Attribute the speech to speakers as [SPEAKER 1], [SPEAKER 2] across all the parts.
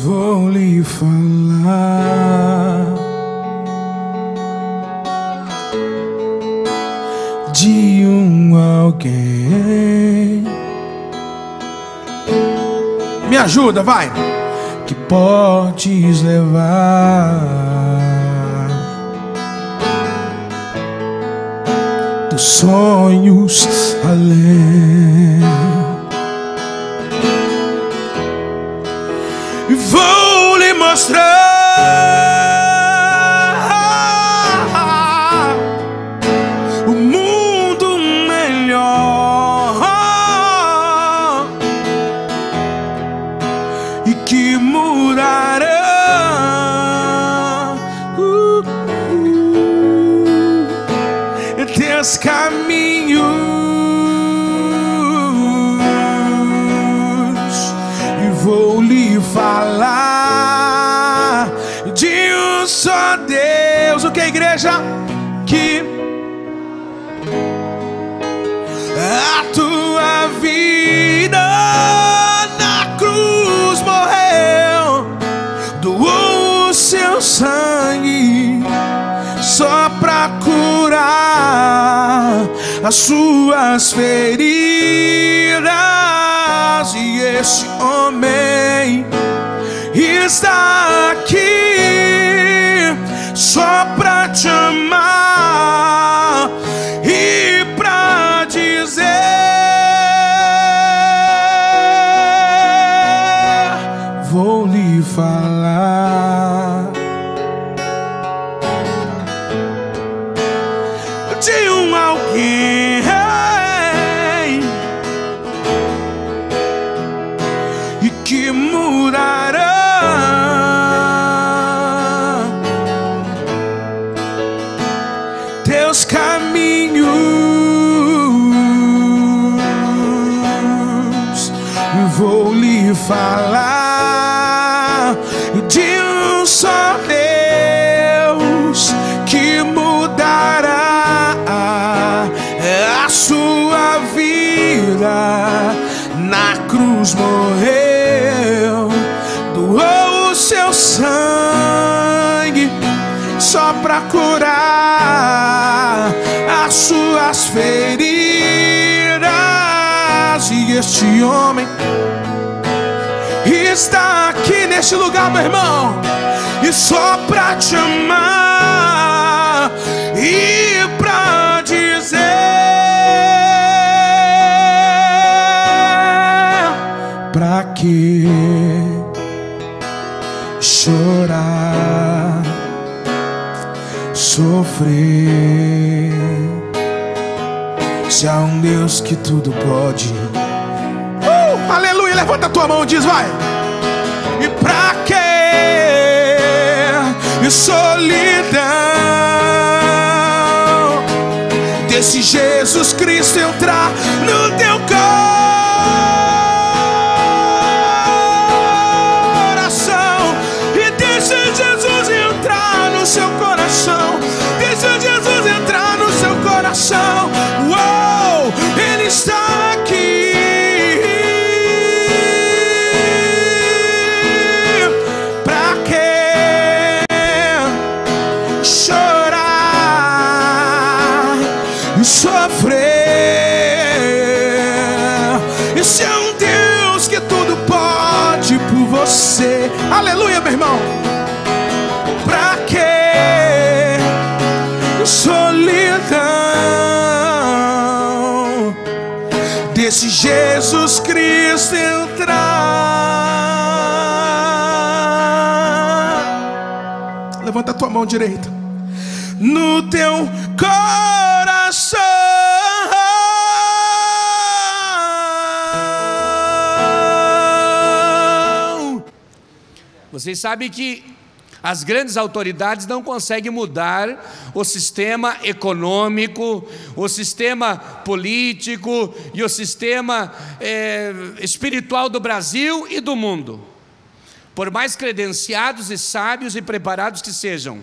[SPEAKER 1] vou lhe falar de alguém. Me ajuda, vai. Que podes levar teus sonhos além. E vou lhe mostrar o mundo melhor e que mudará teus caminhos. E vou lhe falar de um só Deus. O que, igreja? Que a tua vida na cruz morreu, doou o seu sangue só pra curar as suas feridas. E esse homem está aqui só pra te amar e pra dizer: vou lhe falar de um alguém e que mudará teus caminhos. Eu vou lhe falar de um só Deus que mudará a sua vida. Na cruz morreu, doou o seu sangue só pra curar as suas feridas. E este homem está aqui neste lugar, meu irmão, e só pra te amar e pra dizer: pra que chorar, sofrer, se há um Deus que tudo pode? Aleluia, levanta a tua mão e diz: vai. E pra que solidão desse Jesus Cristo entrar no teu coração? E deixa Jesus entrar no seu coração. Deixa Jesus entrar no seu coração. Uou, Ele está aqui. Pra que chorar e sofrer? Esse é um Deus que tudo pode por você. Aleluia, meu irmão. Pra que solidão desse Jesus Cristo entrar? Levanta a tua mão direita no teu coração.
[SPEAKER 2] Vocês sabem que as grandes autoridades não conseguem mudar o sistema econômico, o sistema político e o sistema espiritual do Brasil e do mundo, por mais credenciados e sábios e preparados que sejam.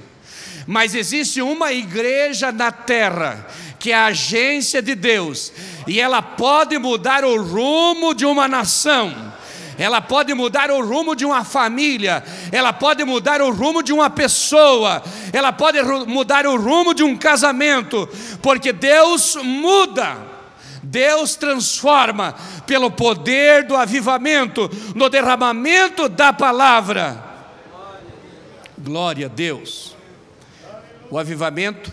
[SPEAKER 2] Mas existe uma igreja na terra que é a agência de Deus, e ela pode mudar o rumo de uma nação. ela pode mudar o rumo de uma família, ela pode mudar o rumo de uma pessoa, ela pode mudar o rumo de um casamento, porque Deus muda, Deus transforma pelo poder do avivamento, no derramamento da palavra. Glória a Deus. O avivamento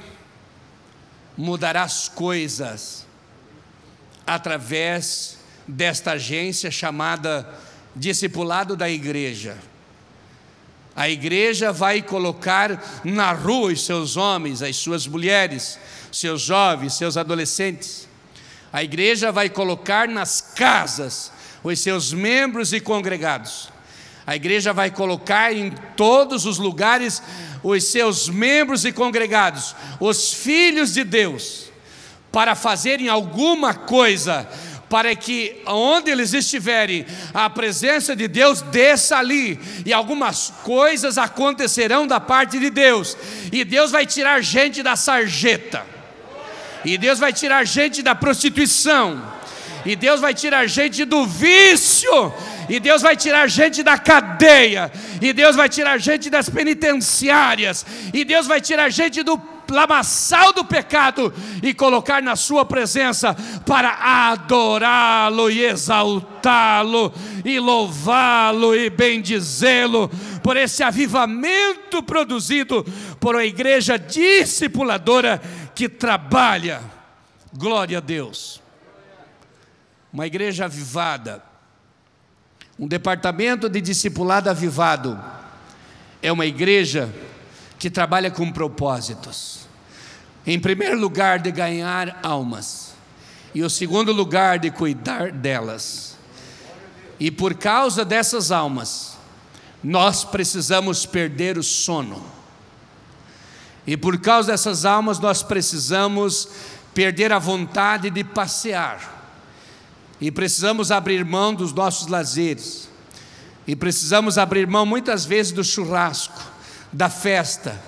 [SPEAKER 2] mudará as coisas através desta agência chamada discipulado da igreja. A igreja vai colocar na rua os seus homens, as suas mulheres, seus jovens, seus adolescentes. A igreja vai colocar nas casas os seus membros e congregados. A igreja vai colocar em todos os lugares os seus membros e congregados, os filhos de Deus, para fazerem alguma coisa, para que onde eles estiverem, a presença de Deus desça ali, e algumas coisas acontecerão da parte de Deus, e Deus vai tirar gente da sarjeta, e Deus vai tirar gente da prostituição, e Deus vai tirar gente do vício, e Deus vai tirar gente da cadeia, e Deus vai tirar gente das penitenciárias, e Deus vai tirar gente do lamaçal do pecado e colocar na sua presença para adorá-lo e exaltá-lo e louvá-lo e bendizê-lo por esse avivamento produzido por uma igreja discipuladora que trabalha. Glória a Deus. Uma igreja avivada, um departamento de discipulado avivado, é uma igreja que trabalha com propósitos. Em primeiro lugar, de ganhar almas, e o segundo lugar, de cuidar delas. E por causa dessas almas, nós precisamos perder o sono. E por causa dessas almas, nós precisamos perder a vontade de passear. E precisamos abrir mão dos nossos lazeres. E precisamos abrir mão muitas vezes do churrasco, da festa,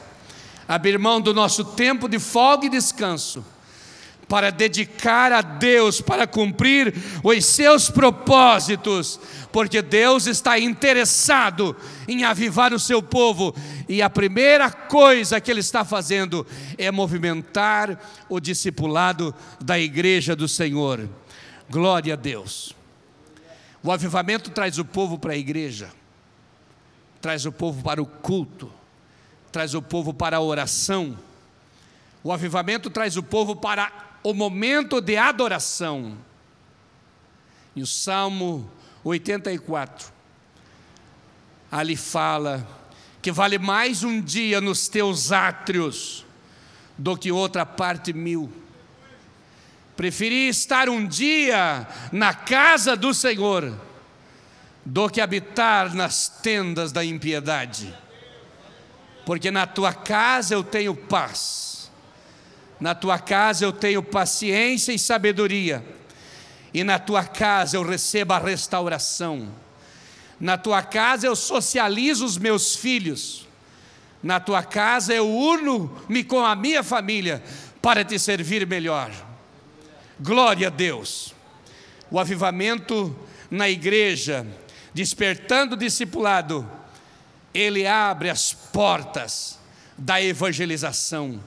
[SPEAKER 2] abrir mão do nosso tempo de folga e descanso, para dedicar a Deus, para cumprir os seus propósitos, porque Deus está interessado em avivar o seu povo, e a primeira coisa que Ele está fazendo é movimentar o discipulado da igreja do Senhor. Glória a Deus. O avivamento traz o povo para a igreja, traz o povo para o culto, traz o povo para a oração. O avivamento traz o povo para o momento de adoração. E o Salmo 84, ali fala que vale mais um dia nos teus átrios do que outra parte 1000. Preferi estar um dia na casa do Senhor do que habitar nas tendas da impiedade. Porque na tua casa eu tenho paz, na tua casa eu tenho paciência e sabedoria, e na tua casa eu recebo a restauração, na tua casa eu socializo os meus filhos, na tua casa eu uno-me com a minha família para te servir melhor. Glória a Deus. O avivamento na igreja, despertando o discipulado, ele abre as portas da evangelização.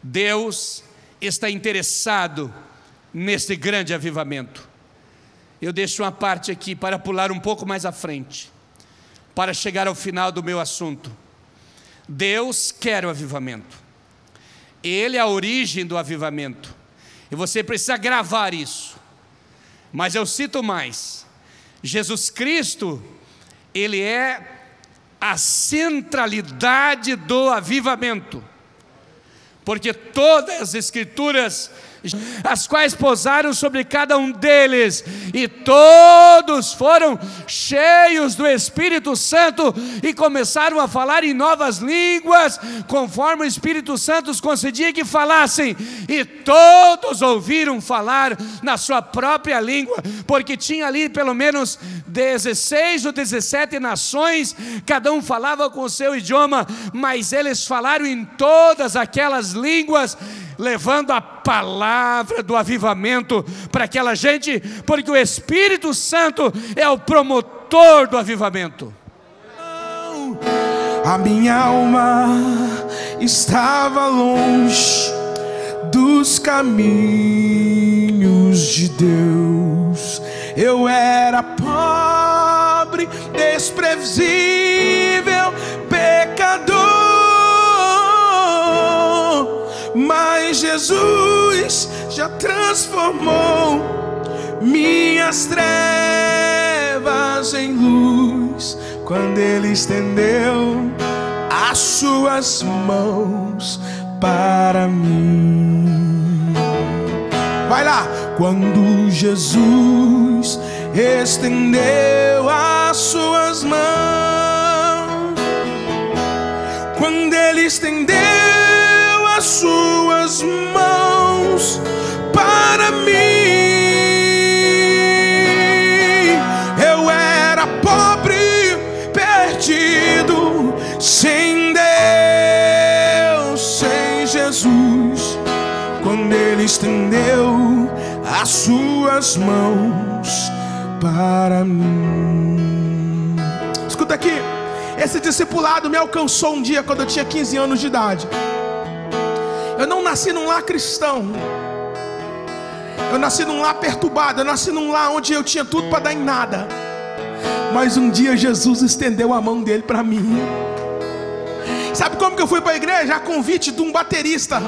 [SPEAKER 2] Deus está interessado neste grande avivamento. Eu deixo uma parte aqui para pular um pouco mais à frente, para chegar ao final do meu assunto. Deus quer o avivamento. Ele é a origem do avivamento. E você precisa gravar isso. Mas eu cito mais. Jesus Cristo, Ele é a centralidade do avivamento. Porque todas as Escrituras, as quais pousaram sobre cada um deles, e todos foram cheios do Espírito Santo e começaram a falar em novas línguas, conforme o Espírito Santo os concedia que falassem, e todos ouviram falar na sua própria língua, porque tinha ali pelo menos 16 ou 17 nações, cada um falava com o seu idioma, mas eles falaram em todas aquelas línguas, levando a palavra do avivamento para aquela gente, porque o Espírito Santo é o promotor do avivamento.
[SPEAKER 1] A minha alma estava longe dos caminhos de Deus. Eu era pobre, desprevisível, pecador, mas Jesus já transformou minhas trevas em luz, quando Ele estendeu as suas mãos para mim. Vai lá! Quando Jesus estendeu as suas mãos, quando Ele estendeu as suas mãos para mim, eu era pobre, perdido, sem Deus, sem Jesus. Quando Ele estendeu as suas mãos para mim. Escuta aqui, esse discipulado me alcançou um dia quando eu tinha 15 anos de idade. Eu não nasci num lar cristão, eu nasci num lar perturbado, eu nasci num lar onde eu tinha tudo para dar em nada. Mas um dia Jesus estendeu a mão dele para mim. Sabe como que eu fui para a igreja? A convite de um baterista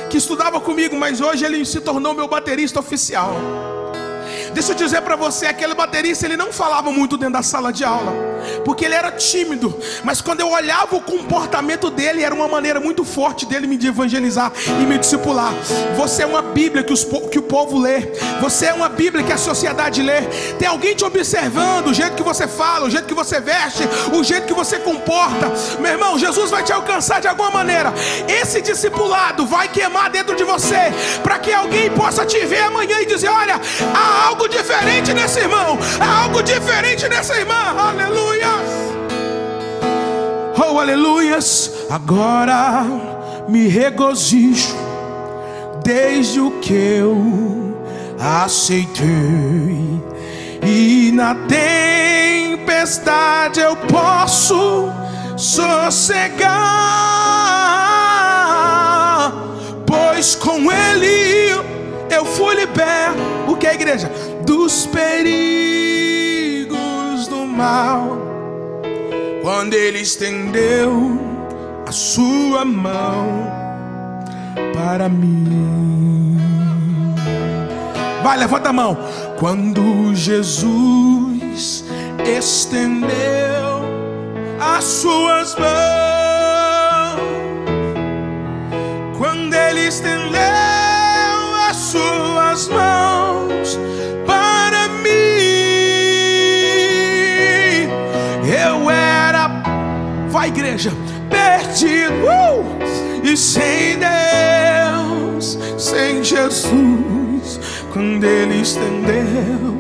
[SPEAKER 1] que estudava comigo, mas hoje ele se tornou meu baterista oficial. Deixa eu dizer para você, aquele baterista, ele não falava muito dentro da sala de aula, porque ele era tímido, mas quando eu olhava o comportamento dele, era uma maneira muito forte dele me evangelizar e me discipular. Você é uma Bíblia que o povo lê, você é uma Bíblia que a sociedade lê. Tem alguém te observando, o jeito que você fala, o jeito que você veste, o jeito que você comporta. Meu irmão, Jesus vai te alcançar de alguma maneira. Esse discipulado vai queimar dentro de você, para que alguém possa te ver amanhã e dizer: olha, há algo diferente nesse irmão, há algo diferente nessa irmã. Aleluia, oh aleluias. Agora me regozijo desde o que eu aceitei, e na tempestade eu posso sossegar, pois com Ele eu fui liberto. O que é, igreja? Dos perigos do mal, quando Ele estendeu a sua mão para mim. Vai, levanta a mão. Quando Jesus estendeu as suas mãos, quando Ele estendeu as suas mãos para mim, eu era, vai igreja, perdido, e sem Deus, sem Jesus. Quando Ele estendeu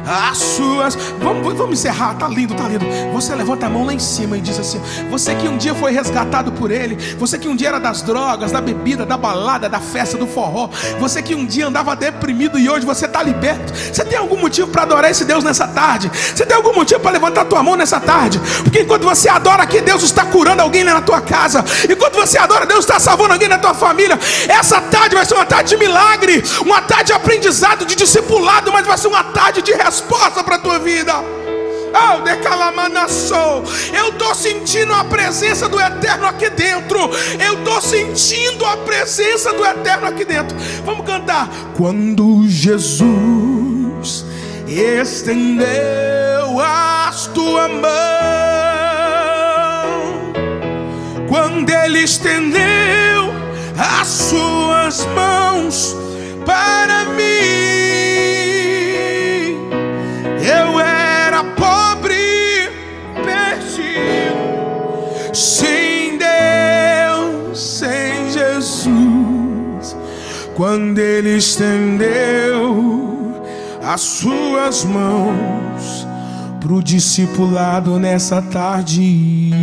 [SPEAKER 1] as suas... Vamos encerrar, tá lindo, tá lindo. Você levanta a mão lá em cima e diz assim: você que um dia foi resgatado por Ele, você que um dia era das drogas, da bebida, da balada, da festa, do forró, você que um dia andava deprimido e hoje você está liberto. Você tem algum motivo para adorar esse Deus nessa tarde? Você tem algum motivo para levantar a tua mão nessa tarde? Porque enquanto você adora aqui, Deus está curando alguém na tua casa. Enquanto você adora, Deus está salvando alguém na tua família. Essa tarde vai ser uma tarde de milagre, uma tarde de aprendizado, de discipulado, mas vai ser uma tarde de resposta para a tua vida. Oh, decalamanasou. Eu estou sentindo a presença do Eterno aqui dentro. Eu estou sentindo a presença do Eterno aqui dentro. Vamos cantar. Quando Jesus estendeu as tuas mãos, quando Ele estendeu as suas mãos para mim, eu era pobre, perdido, sem Deus, sem Jesus. Quando Ele estendeu as suas mãos pro discipulado nessa tarde.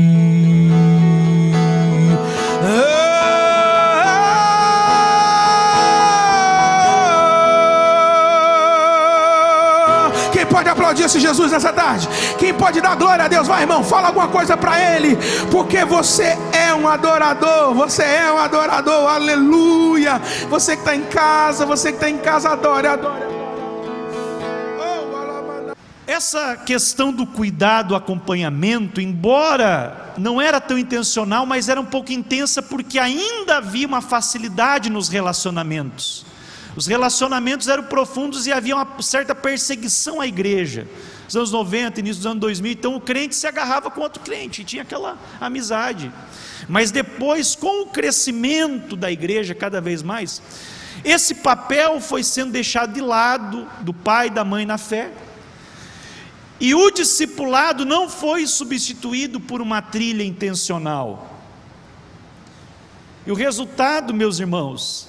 [SPEAKER 1] aplaudir esse Jesus nessa tarde? Quem pode dar glória a Deus? Vai, irmão, fala alguma coisa para Ele, porque você é um adorador, você é um adorador, aleluia. Você que está em casa, adore, adore.
[SPEAKER 3] Essa questão do cuidado, acompanhamento, embora não era tão intencional, mas era um pouco intensa, porque ainda havia uma facilidade nos relacionamentos. Os relacionamentos eram profundos e havia uma certa perseguição à igreja. Nos anos 90, início dos anos 2000, então o crente se agarrava com outro crente, e tinha aquela amizade. Mas depois, com o crescimento da igreja cada vez mais, esse papel foi sendo deixado de lado, do pai e da mãe na fé, e o discipulado não foi substituído por uma trilha intencional. E o resultado, meus irmãos,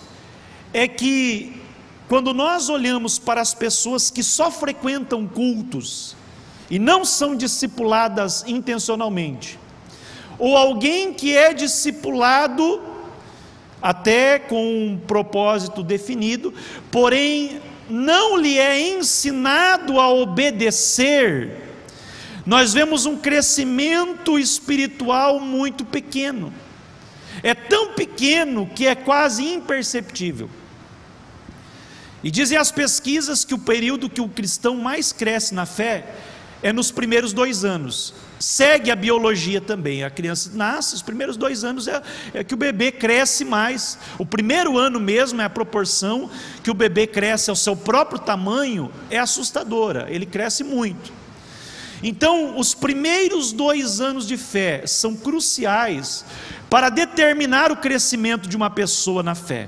[SPEAKER 3] é que quando nós olhamos para as pessoas que só frequentam cultos e não são discipuladas intencionalmente, ou alguém que é discipulado até com um propósito definido, porém não lhe é ensinado a obedecer, nós vemos um crescimento espiritual muito pequeno. É tão pequeno que é quase imperceptível. E dizem as pesquisas que o período que o cristão mais cresce na fé é nos primeiros 2 anos. Segue a biologia também. A criança nasce, os primeiros 2 anos é que o bebê cresce mais. O primeiro ano mesmo, é a proporção que o bebê cresce ao seu próprio tamanho, é assustadora, ele cresce muito. Então, os primeiros 2 anos de fé são cruciais para determinar o crescimento de uma pessoa na fé.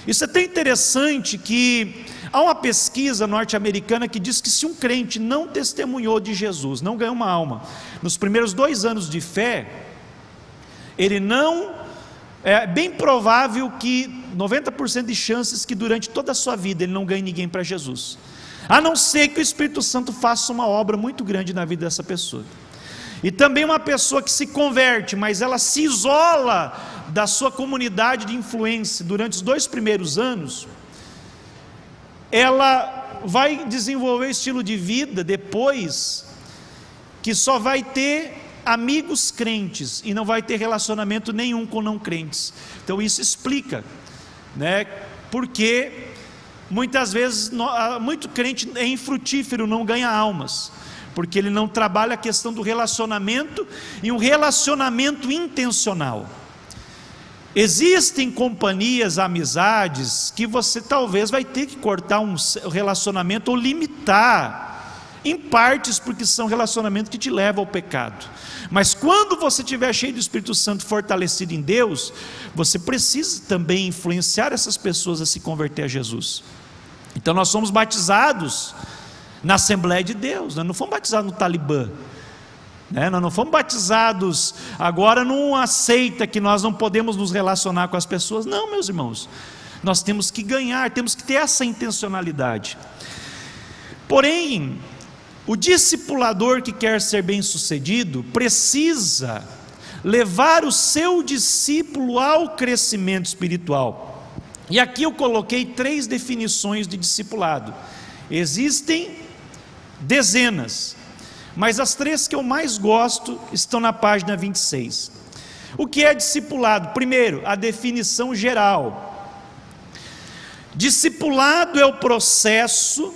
[SPEAKER 3] Isso é tão interessante que há uma pesquisa norte-americana que diz que se um crente não testemunhou de Jesus, não ganhou uma alma, nos primeiros 2 anos de fé, ele não, é bem provável que 90% de chances que durante toda a sua vida ele não ganhe ninguém para Jesus, a não ser que o Espírito Santo faça uma obra muito grande na vida dessa pessoa. E também uma pessoa que se converte, mas ela se isola da sua comunidade de influência durante os 2 primeiros anos, ela vai desenvolver estilo de vida depois, que só vai ter amigos crentes e não vai ter relacionamento nenhum com não crentes. Então isso explica, né, porque muitas vezes muito crente é infrutífero, não ganha almas, porque ele não trabalha a questão do relacionamento, e um relacionamento intencional. Existem companhias, amizades, que você talvez vai ter que cortar um relacionamento ou limitar, em partes, porque são relacionamentos que te levam ao pecado. Mas quando você estiver cheio do Espírito Santo, fortalecido em Deus, você precisa também influenciar essas pessoas a se converter a Jesus. Então nós somos batizados na Assembleia de Deus, nós não fomos batizados no Talibã, né? Nós não fomos batizados agora numa seita que nós não podemos nos relacionar com as pessoas. Não, meus irmãos, nós temos que ganhar, temos que ter essa intencionalidade. Porém, o discipulador que quer ser bem sucedido precisa levar o seu discípulo ao crescimento espiritual. E aqui eu coloquei 3 definições de discipulado. Existem dezenas, mas as 3 que eu mais gosto estão na página 26. O que é discipulado? Primeiro, a definição geral. Discipulado é o processo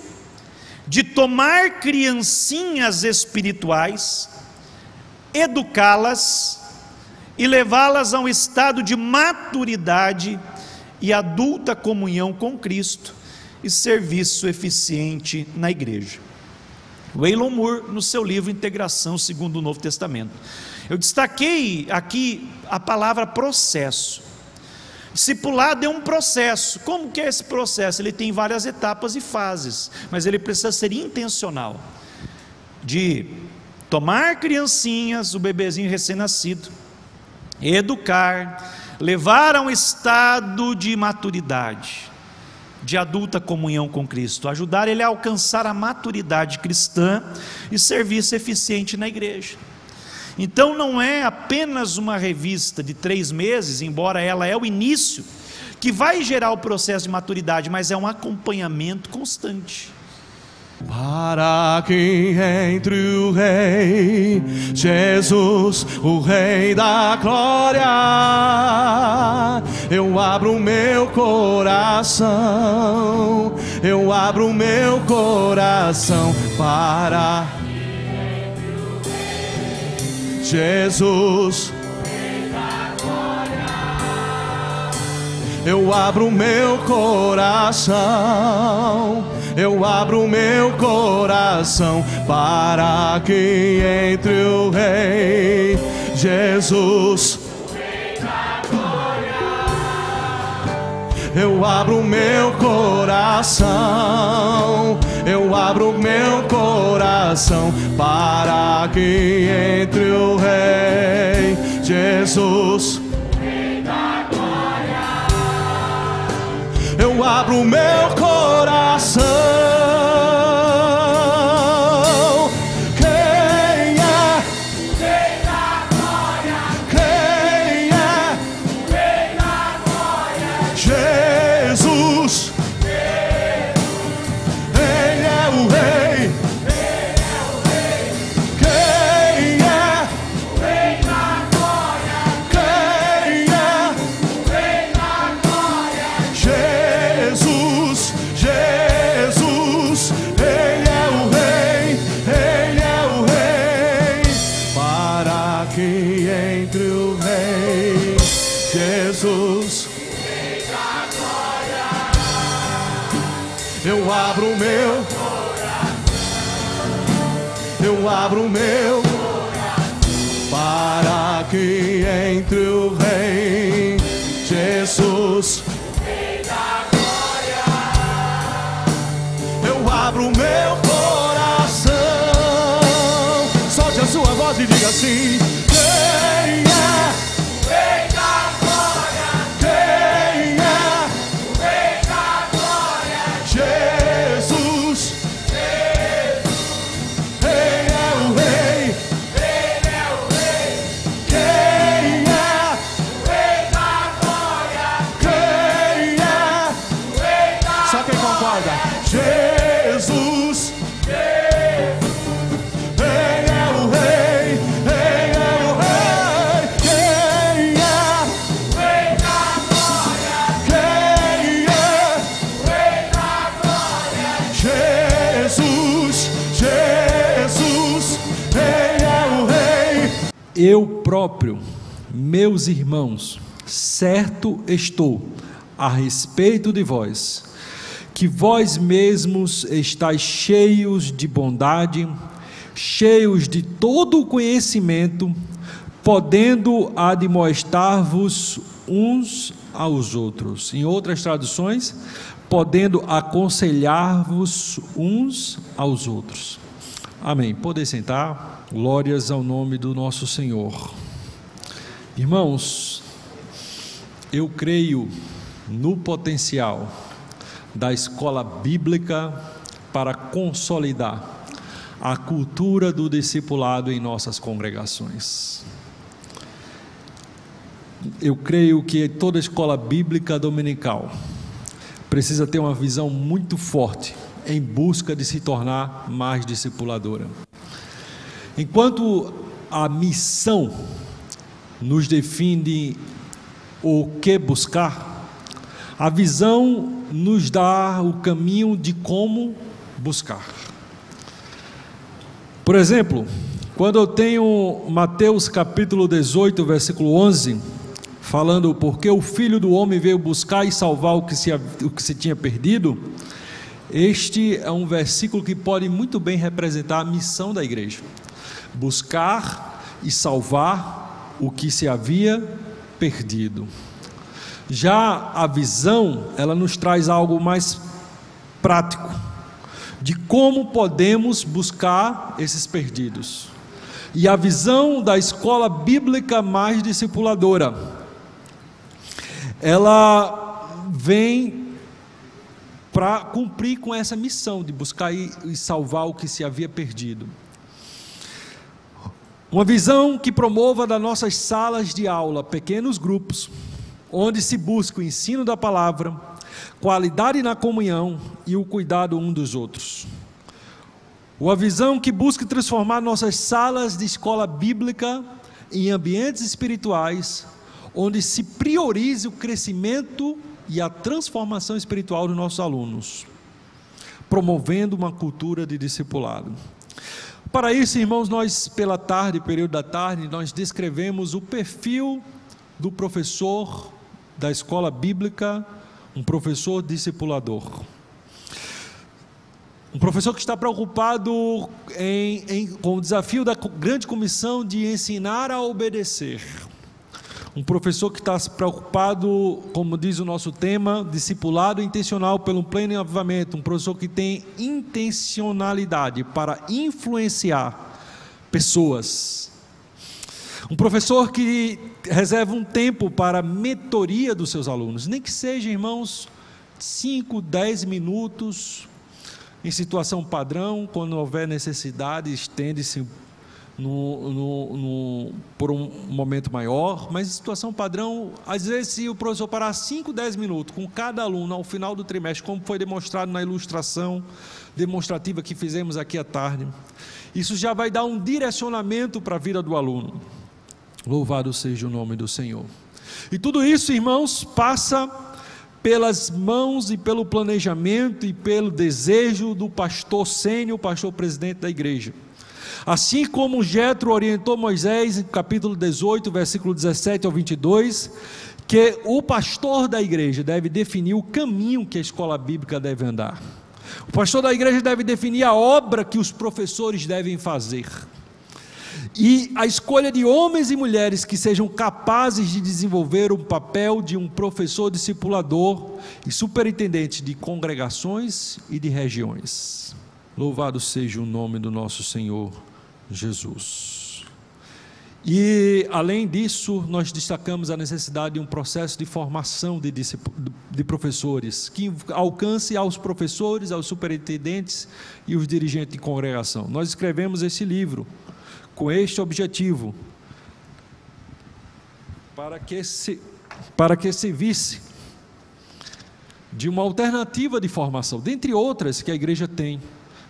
[SPEAKER 3] de tomar criancinhas espirituais, educá-las e levá-las a um estado de maturidade e adulta comunhão com Cristo e serviço eficiente na igreja. Waylon Moore, no seu livro Integração segundo o Novo Testamento. Eu destaquei aqui a palavra processo. Discipulado é um processo. Como que é esse processo? Ele tem várias etapas e fases, mas ele precisa ser intencional, de tomar criancinhas, o bebezinho recém-nascido, educar, levar a um estado de maturidade, de adulta comunhão com Cristo, ajudar ele a alcançar a maturidade cristã e serviço eficiente na igreja. Então não é apenas uma revista de 3 meses, embora ela é o início, que vai gerar o processo de maturidade, mas é um acompanhamento constante.
[SPEAKER 1] Para que entre o Rei Jesus, o Rei da glória, eu abro o meu coração, eu abro o meu coração para Jesus, eu abro o meu coração, eu abro o meu coração para que entre o Rei Jesus. Eu abro o meu coração, eu abro o meu coração para que entre o Rei Jesus. Eu abro o meu coração. Quem é? Rei da glória. Quem é? Rei da glória. Jesus. Ele é o Rei. Ele é o Rei. Quem é? Rei da glória. Quem é? Rei da glória. Jesus, Ele é o Rei, Ele é o Rei, para que entre o Rei Jesus, Rei da glória, eu abro o meu coração, eu abro o meu coração, para que entre o Rei Jesus. Abro o meu coração. Solte a sua voz e diga assim: quem é o Rei da glória? Quem é o Rei da glória? Jesus. Ele é o Rei. Ele é o Rei. Quem é o Rei da glória? Quem é o Rei da glória? Só quem concorda. Jesus, Ele é o Rei, Ele é o Rei. Quem é o Rei da glória? Quem é o Rei da glória? Jesus, Ele é o Rei.
[SPEAKER 4] Eu próprio, meus irmãos, certo estou a respeito de vós, que vós mesmos estáis cheios de bondade, cheios de todo o conhecimento, podendo admoestar-vos uns aos outros. Em outras traduções, podendo aconselhar-vos uns aos outros. Amém. Podem sentar. Glórias ao nome do nosso Senhor. Irmãos, eu creio no potencial da escola bíblica para consolidar a cultura do discipulado em nossas congregações. Eu creio que toda escola bíblica dominical precisa ter uma visão muito forte em busca de se tornar mais discipuladora. Enquanto a missão nos define o que buscar, a visão nos dá o caminho de como buscar. Por exemplo, quando eu tenho Mateus capítulo 18, versículo 11, falando porque o Filho do Homem veio buscar e salvar o que se tinha perdido, este é um versículo que pode muito bem representar a missão da igreja: buscar e salvar o que se havia perdido. Já a visão, ela nos traz algo mais prático, de como podemos buscar esses perdidos. E a visão da escola bíblica mais discipuladora, ela vem para cumprir com essa missão de buscar e salvar o que se havia perdido. Uma visão que promova das nossas salas de aula pequenos grupos, onde se busca o ensino da palavra, qualidade na comunhão e o cuidado um dos outros. Uma visão que busca transformar nossas salas de escola bíblica em ambientes espirituais, onde se priorize o crescimento e a transformação espiritual dos nossos alunos, promovendo uma cultura de discipulado. Para isso, irmãos, nós pela tarde, período da tarde, nós descrevemos o perfil do professor da escola bíblica, um professor discipulador. Um professor que está preocupado com o desafio da grande comissão de ensinar a obedecer. Um professor que está preocupado, como diz o nosso tema, discipulado intencional pelo pleno avivamento. Um professor que tem intencionalidade para influenciar pessoas. Um professor que reserva um tempo para a mentoria dos seus alunos. Nem que seja, irmãos, 5, 10 minutos, em situação padrão, quando houver necessidade, estende-se por um momento maior, mas em situação padrão, às vezes se o professor parar 5, 10 minutos com cada aluno ao final do trimestre, como foi demonstrado na ilustração demonstrativa que fizemos aqui à tarde, isso já vai dar um direcionamento para a vida do aluno. Louvado seja o nome do Senhor. E tudo isso, irmãos, passa pelas mãos e pelo planejamento e pelo desejo do pastor sênior, pastor presidente da igreja. Assim como Jetro orientou Moisés, em capítulo 18, versículo 17 ao 22, que o pastor da igreja deve definir o caminho que a escola bíblica deve andar. O pastor da igreja deve definir a obra que os professores devem fazer. E a escolha de homens e mulheres que sejam capazes de desenvolver o papel de um professor discipulador e superintendente de congregações e de regiões. Louvado seja o nome do nosso Senhor Jesus. E além disso, nós destacamos a necessidade de um processo de formação de professores, que alcance aos professores, aos superintendentes e os dirigentes de congregação. Nós escrevemos esse livro com este objetivo, para que servisse de uma alternativa de formação, dentre outras que a igreja tem,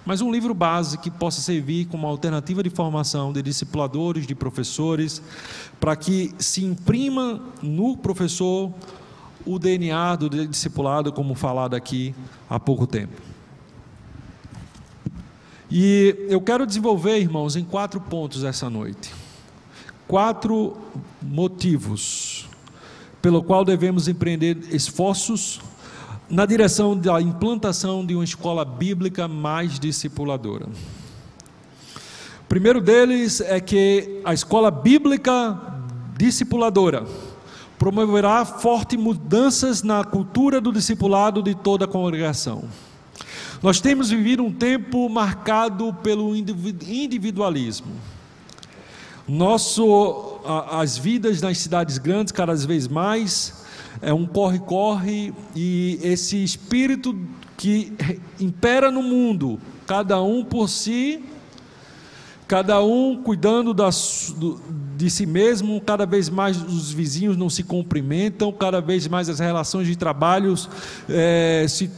[SPEAKER 4] mas um livro base que possa servir como alternativa de formação de discipuladores, de professores, para que se imprima no professor o DNA do discipulado, como falado aqui há pouco tempo. E eu quero desenvolver, irmãos, em 4 pontos essa noite. 4 motivos pelo qual devemos empreender esforços na direção da implantação de uma escola bíblica mais discipuladora. O primeiro deles é que a escola bíblica discipuladora promoverá fortes mudanças na cultura do discipulado de toda a congregação. Nós temos vivido um tempo marcado pelo individualismo. As vidas nas cidades grandes, cada vez mais, é um corre-corre, e esse espírito que impera no mundo, cada um por si, cada um cuidando de si mesmo, cada vez mais os vizinhos não se cumprimentam, cada vez mais as relações de trabalho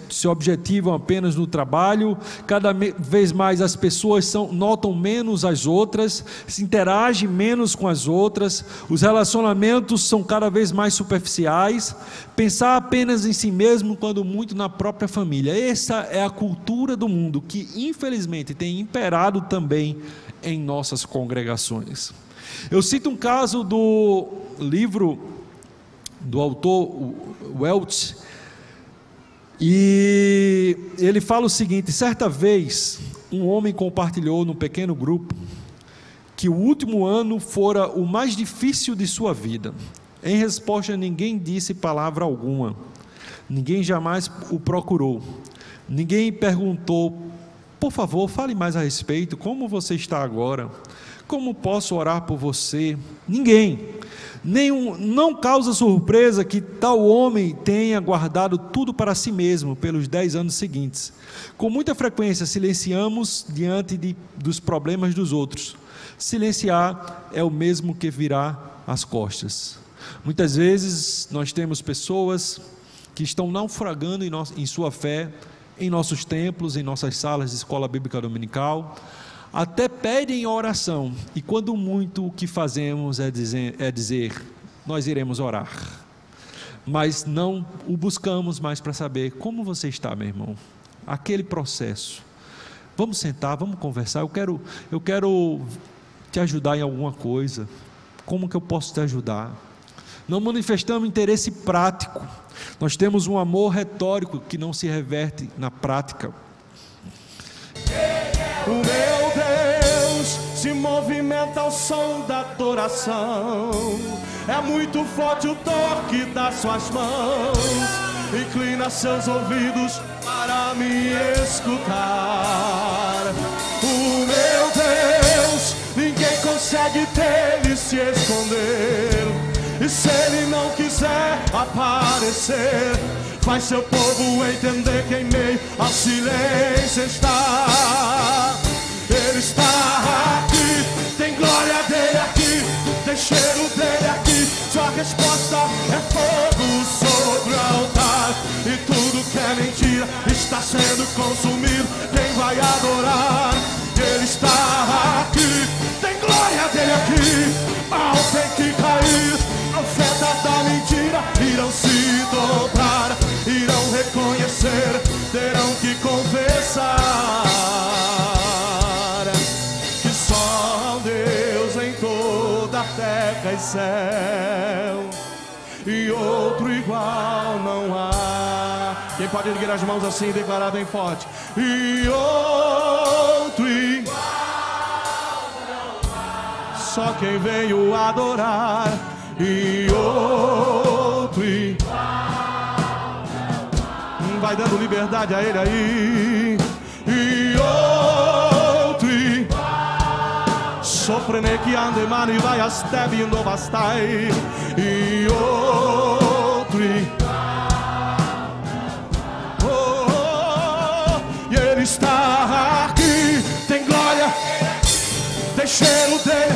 [SPEAKER 4] se objetivam apenas no trabalho, cada vez mais as pessoas notam menos as outras, se interagem menos com as outras, os relacionamentos são cada vez mais superficiais, pensar apenas em si mesmo, quando muito na própria família. Essa é a cultura do mundo que infelizmente tem imperado também em nossas congregações. Eu cito um caso do livro do autor Welch, e ele fala o seguinte: certa vez um homem compartilhou num pequeno grupo que o último ano fora o mais difícil de sua vida. Em resposta, ninguém disse palavra alguma, ninguém jamais o procurou, ninguém perguntou: por favor, fale mais a respeito, como você está agora? Como posso orar por você? Ninguém. Não causa surpresa que tal homem tenha guardado tudo para si mesmo pelos 10 anos seguintes. Com muita frequência silenciamos diante dos problemas dos outros. Silenciar é o mesmo que virar as costas. Muitas vezes nós temos pessoas que estão naufragando em sua fé, em nossos templos, em nossas salas de escola bíblica dominical, até pedem oração, e quando muito o que fazemos é dizer, nós iremos orar, mas não o buscamos mais para saber como você está, meu irmão, aquele processo. Vamos sentar, vamos conversar, eu quero te ajudar em alguma coisa, como que eu posso te ajudar? Não manifestamos interesse prático, nós temos um amor retórico que não se reverte na prática.
[SPEAKER 1] O meu Deus se movimenta ao som da adoração, é muito forte o toque das suas mãos, inclina seus ouvidos para me escutar. O meu Deus, ninguém consegue dele se esconder, e se ele não quiser aparecer, faz seu povo entender que em meio ao silêncio está. Ele está aqui, tem glória dele aqui, tem cheiro dele aqui, sua resposta é fogo sobre o altar, e tudo que é mentira está sendo consumido. Quem vai adorar? Ele está aqui, tem glória dele aqui, mal tem que cair, profetas da mentira irão se dobrar, irão reconhecer, terão que confessar que só Deus em toda a terra e céu, e outro igual não há. Quem pode erguer as mãos assim e declarar bem forte? E outro igual não há. Só quem veio adorar. E outro igual não há. Vai dando liberdade a ele aí. E outro igual. Sofrene que ande mani vai até vindo bastai. E outro igual. E ele está aqui, tem glória, tem cheiro dele,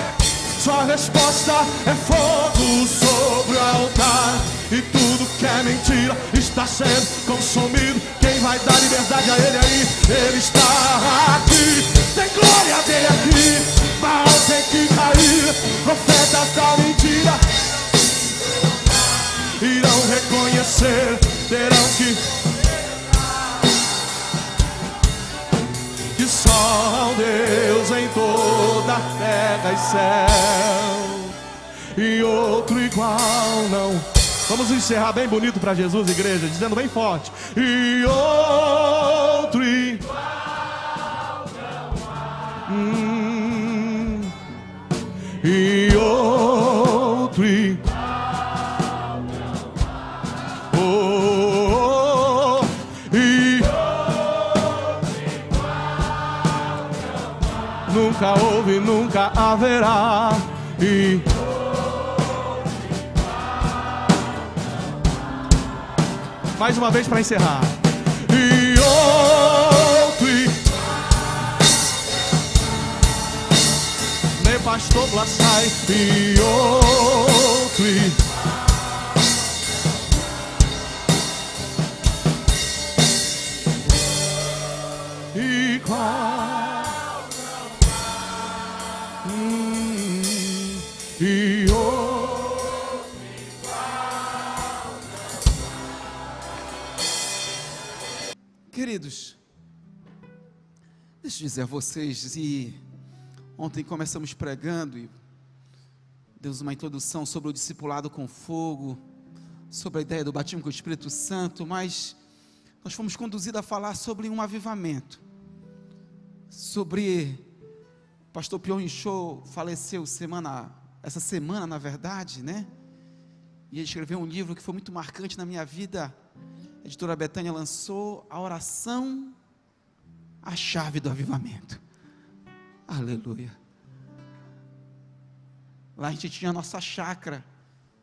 [SPEAKER 1] sua resposta é fogo sobre o altar, e tudo que é mentira está sendo consumido. Quem vai dar liberdade a ele aí? Ele está aqui, tem glória dele aqui, mal tem que cair, profetas da mentira irão reconhecer, terão que só Deus em toda a terra e céu, e outro igual não. Vamos encerrar bem bonito para Jesus, igreja, dizendo bem forte. E outro igual não há. E outro igual não há. Oh, e nunca houve, nunca haverá. E mais uma vez para encerrar. E outro ne pastor blasai. E outro igual. E outro igual.
[SPEAKER 5] Queridos, deixa eu dizer a vocês, e ontem começamos pregando e demos uma introdução sobre o discipulado com fogo, sobre a ideia do batismo com o Espírito Santo, mas nós fomos conduzidos a falar sobre um avivamento, sobre o pastor Pion Show faleceu essa semana, na verdade, né? E ele escreveu um livro que foi muito marcante na minha vida. A editora Betânia lançou A Oração, a Chave do Avivamento. Aleluia. Lá a gente tinha a nossa chácara.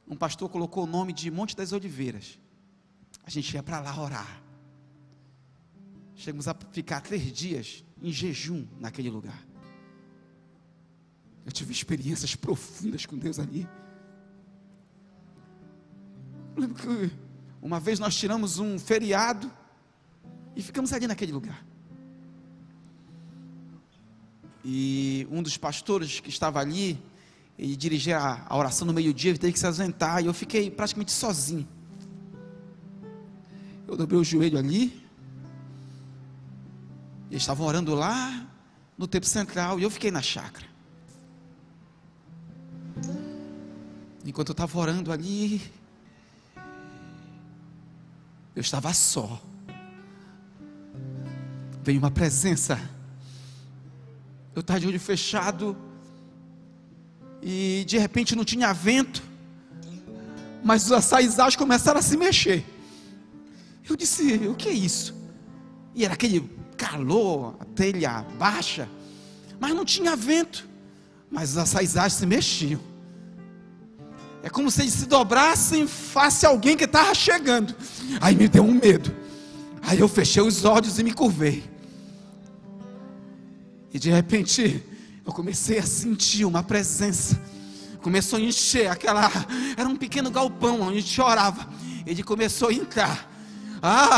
[SPEAKER 5] Um pastor colocou o nome de Monte das Oliveiras. A gente ia para lá orar. Chegamos a ficar 3 dias em jejum naquele lugar. Eu tive experiências profundas com Deus ali. Eu lembro que uma vez nós tiramos um feriado E ficamos ali naquele lugar. E um dos pastores que estava ali, ele dirigia a oração no meio-dia, ele teve que se ausentar, e eu fiquei praticamente sozinho. Eu dobrei o joelho ali, eles estavam orando lá no templo central, e eu fiquei na chácara. Enquanto eu estava orando ali, eu estava só. Veio uma presença. Eu estava de olho fechado, e de repente não tinha vento, mas os açaizás começaram a se mexer. Eu disse: o que é isso? E era aquele calor, a telha baixa, mas não tinha vento, mas os açaizás se mexiam. É como se eles se dobrassem face a alguém que estava chegando. Aí me deu um medo. Aí eu fechei os olhos e me curvei. E de repente eu comecei a sentir uma presença. Começou a encher aquela... Era um pequeno galpão onde a gente orava. Ele começou a entrar.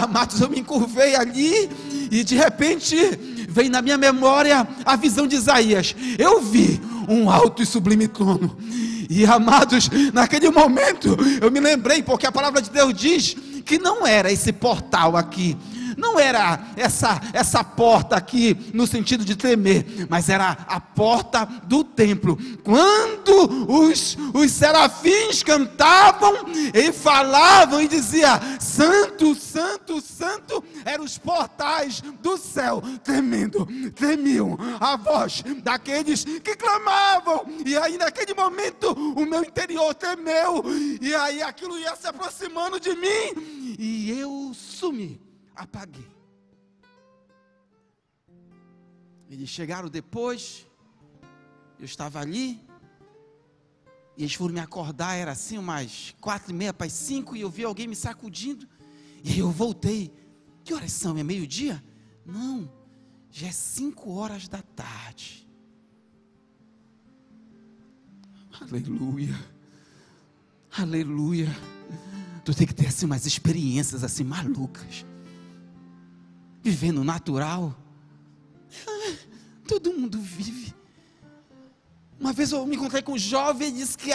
[SPEAKER 5] Matos, eu me encurvei ali, e de repente veio na minha memória a visão de Isaías. Eu vi um alto e sublime trono. E amados, naquele momento eu me lembrei, porque a palavra de Deus diz que não era esse portal aqui, não era essa porta aqui no sentido de tremer, mas era a porta do templo. Quando os serafins cantavam e falavam e dizia: santo, santo, santo, eram os portais do céu tremiam a voz daqueles que clamavam. E aí naquele momento o meu interior tremeu, e aí aquilo ia se aproximando de mim, e eu sumi, apaguei. Eles chegaram depois, eu estava ali, e eles foram me acordar, era assim umas 4:30 para as 5, e eu vi alguém me sacudindo, e aí eu voltei. Que horas são? É meio-dia? Não, já é 5 horas da tarde. Aleluia, aleluia. Tu tem que ter assim umas experiências assim malucas, vivendo natural. Todo mundo vive. Uma vez eu me encontrei com um jovem e disse que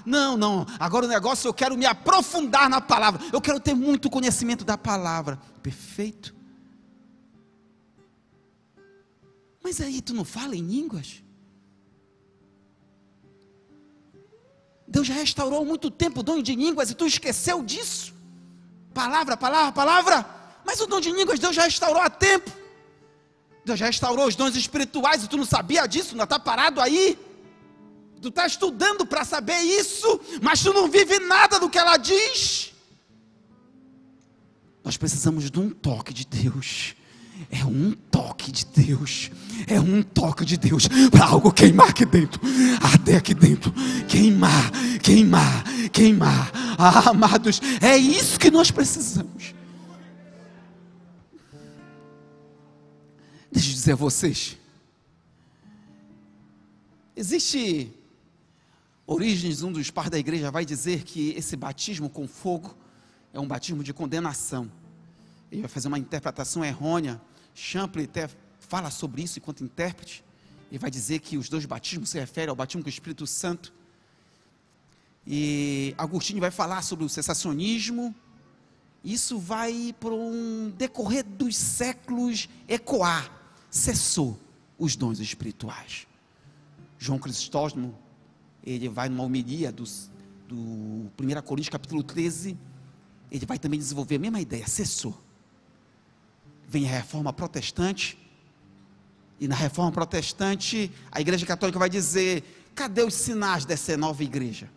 [SPEAKER 5] não, agora o negócio, eu quero me aprofundar na palavra, eu quero ter muito conhecimento da palavra. Perfeito. Mas aí tu não fala em línguas? Deus já restaurou há muito tempo o dom de línguas e tu esqueceu disso? Palavra, palavra, palavra. Mas o dom de línguas Deus já restaurou há tempo. Deus já restaurou os dons espirituais e tu não sabia disso, não está parado aí. Tu está estudando para saber isso, mas tu não vive nada do que ela diz. Nós precisamos de um toque de Deus. É um toque de Deus. É um toque de Deus para algo queimar aqui dentro, arder aqui dentro, queimar, queimar, queimar. Amados, é isso que nós precisamos. Deixa eu dizer a vocês, existe Orígenes, um dos pais da igreja, vai dizer que esse batismo com fogo é um batismo de condenação. Ele vai fazer uma interpretação errônea. Champlin até fala sobre isso enquanto intérprete. Ele vai dizer que os dois batismos se referem ao batismo com o Espírito Santo. E Agostinho vai falar sobre o cessacionismo. Isso vai, por um decorrer dos séculos, ecoar. Cessou os dons espirituais. João Crisóstomo, ele vai numa homilia do 1 Coríntios capítulo 13, ele vai também desenvolver a mesma ideia, cessou. Vem a reforma protestante, e na reforma protestante, a igreja católica vai dizer: cadê os sinais dessa nova igreja?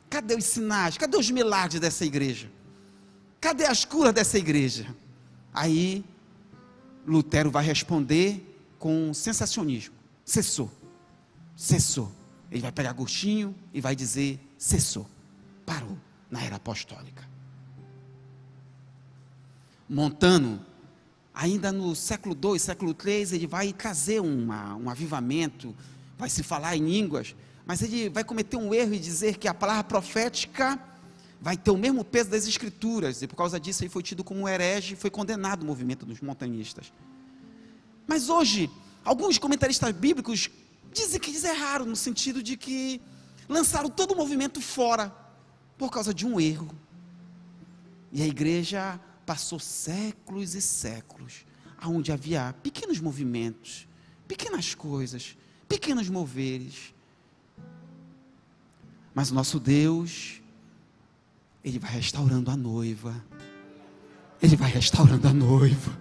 [SPEAKER 5] Cadê os sinais? Cadê os milagres dessa igreja? Cadê as curas dessa igreja? Aí, Lutero vai responder com sensacionismo: cessou, cessou. Ele vai pegar Agostinho e vai dizer: cessou, parou, na era apostólica. Montano, ainda no século II, século III, ele vai trazer um avivamento, vai se falar em línguas, mas ele vai cometer um erro e dizer que a palavra profética vai ter o mesmo peso das Escrituras, e por causa disso ele foi tido como um herege e foi condenado o movimento dos montanistas. Mas hoje, alguns comentaristas bíblicos dizem que eles erraram, no sentido de que lançaram todo o movimento fora, por causa de um erro. E a igreja passou séculos e séculos, onde havia pequenos movimentos, pequenas coisas, pequenos moveres. Mas o nosso Deus, Ele vai restaurando a noiva. Ele vai restaurando a noiva.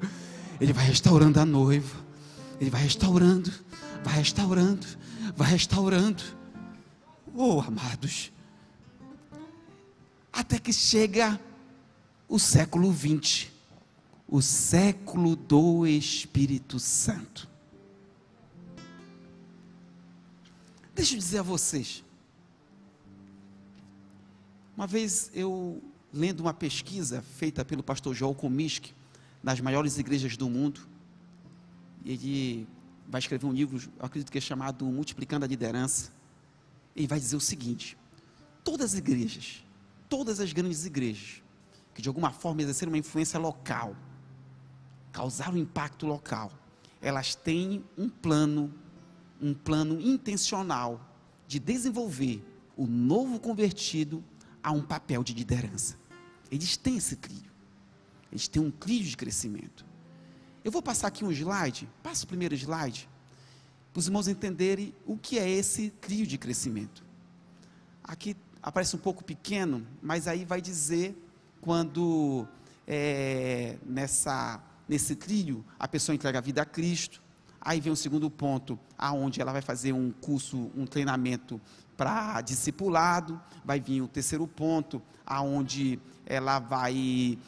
[SPEAKER 5] Ele vai restaurando a noiva. Ele vai restaurando, vai restaurando, vai restaurando. Oh, amados, até que chega o século 20, o século do Espírito Santo. Deixa eu dizer a vocês, uma vez eu lendo uma pesquisa feita pelo pastor Joel Comiskey, nas maiores igrejas do mundo, ele vai escrever um livro, eu acredito que é chamado Multiplicando a Liderança. Ele vai dizer o seguinte: todas as igrejas, todas as grandes igrejas, que de alguma forma exerceram uma influência local, causaram impacto local, elas têm um plano intencional de desenvolver o novo convertido a um papel de liderança. Eles têm esse trilho, eles têm um trilho de crescimento. Eu vou passar aqui um slide, passa o primeiro slide, para os irmãos entenderem o que é esse trilho de crescimento. Aqui aparece um pouco pequeno, mas aí vai dizer quando nesse trilho a pessoa entrega a vida a Cristo. Aí vem o segundo ponto, aonde ela vai fazer um curso, um treinamento para discipulado. Vai vir o terceiro ponto, aonde ela vai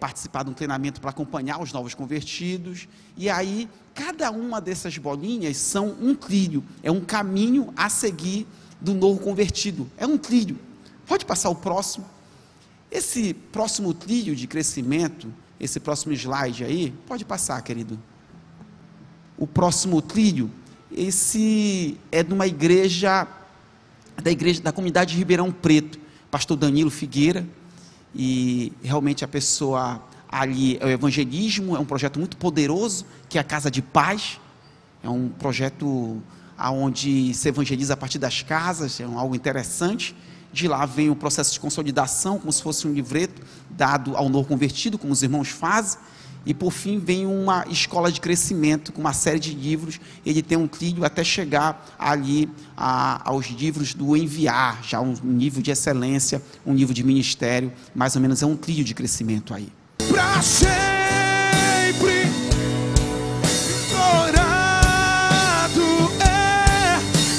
[SPEAKER 5] participar de um treinamento para acompanhar os novos convertidos. E aí, cada uma dessas bolinhas são um trilho, é um caminho a seguir do novo convertido, é um trilho. Pode passar o próximo. Esse próximo trilho de crescimento, esse próximo slide aí, pode passar, querido. O próximo trilho, esse é de uma igreja, da comunidade de Ribeirão Preto, pastor Danilo Figueira, e realmente a pessoa ali é o evangelismo, é um projeto muito poderoso, que é a Casa de Paz, é um projeto onde se evangeliza a partir das casas, é algo interessante. De lá vem o processo de consolidação, como se fosse um livreto dado ao novo convertido, como os irmãos fazem. E por fim vem uma escola de crescimento, com uma série de livros. Ele tem um trilho até chegar ali aos livros do enviar, já um nível de excelência, um nível de ministério, mais ou menos é um trilho de crescimento aí.
[SPEAKER 1] Pra sempre orado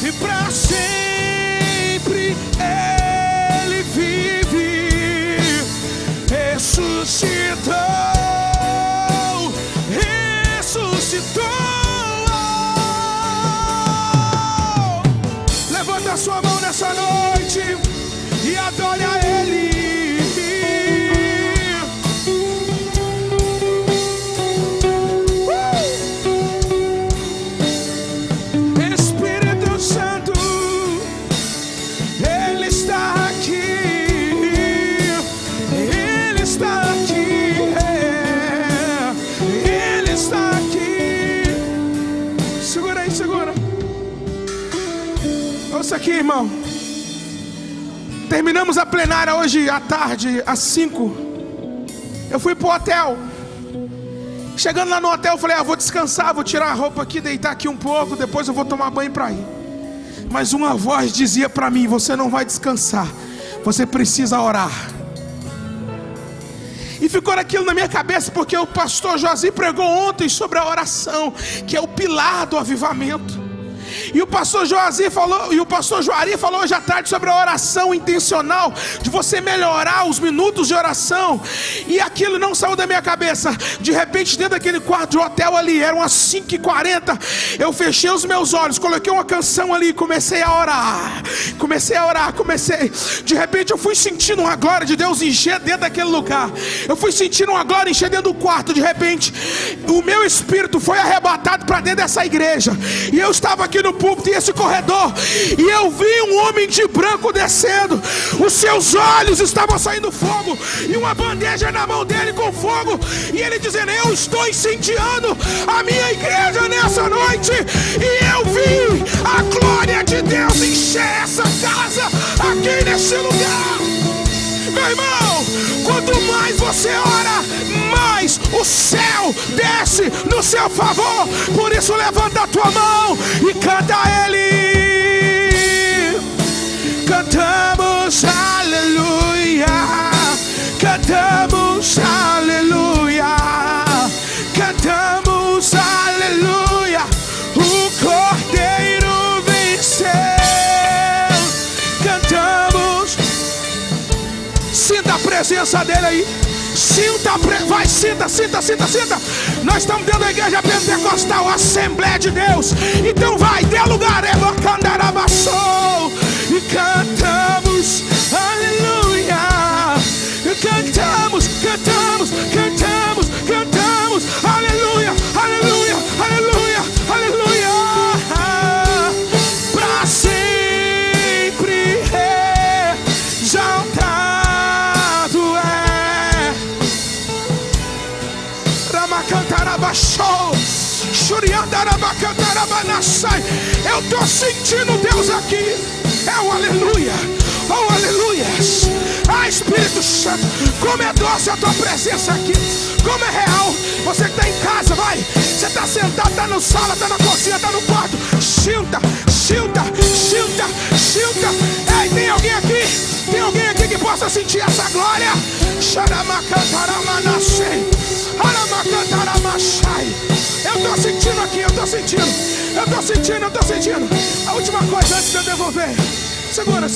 [SPEAKER 1] e pra sempre Ele vive, ressuscitou. Levanta a sua mão nessa noite e adore a Ele. Espírito Santo, Ele está aqui, Ele está aqui, Ele está aqui. Segura aí, segura. Ouça aqui, irmão. Terminamos a plenária hoje à tarde, às 5. Eu fui pro hotel. Chegando lá no hotel, eu falei: vou descansar, vou tirar a roupa aqui, deitar aqui um pouco, depois eu vou tomar banho para ir. Mas uma voz dizia para mim: você não vai descansar, você precisa orar. E ficou aquilo na minha cabeça, porque o pastor Josi pregou ontem sobre a oração, que é o pilar do avivamento. E o pastor Joasi falou, e o pastor Joari falou hoje à tarde sobre a oração intencional, de você melhorar os minutos de oração. E aquilo não saiu da minha cabeça. De repente, dentro daquele quarto de hotel ali, eram as 5h40, eu fechei os meus olhos, coloquei uma canção ali e comecei a orar. De repente eu fui sentindo uma glória de Deus encher dentro daquele lugar. Eu fui sentindo uma glória encher dentro do quarto. De repente, o meu espírito foi arrebatado para dentro dessa igreja. E eu estava aqui no púlpito e esse corredor, e eu vi um homem de branco descendo. Os seus olhos estavam saindo fogo, e uma bandeja na mão dele com fogo, e ele dizendo: eu estou incendiando a minha igreja nessa noite. E eu vi a glória de Deus encher essa casa aqui nesse lugar. Meu irmão, quanto mais você ora, mais o céu desce no seu favor. Por isso levanta a tua mão e canta a Ele. Cantamos aleluia, cantamos aleluia, cantamos aleluia. O Cordeiro venceu. Cantamos. Sinta a presença dele aí. Vai, sinta. Nós estamos dentro da igreja pentecostal, Assembleia de Deus. Então vai, dê lugar, e cantamos, aleluia. Cantamos, aleluia, aleluia, aleluia, aleluia. Pra sempre exaltado é. Ramacantarabachou, Shuriandarabacantarabanachai. Eu estou sentindo Deus aqui. É o aleluia, oh aleluia. Ah, Espírito Santo, como é doce a tua presença aqui, como é real. Você que está em casa, vai. Você está sentado, está na sala, está na cozinha, está no quarto. Sinta. Ei, tem alguém aqui? Tem alguém aqui que possa sentir essa glória? Eu estou sentindo aqui, eu estou sentindo. A última coisa antes de eu devolver. Segura.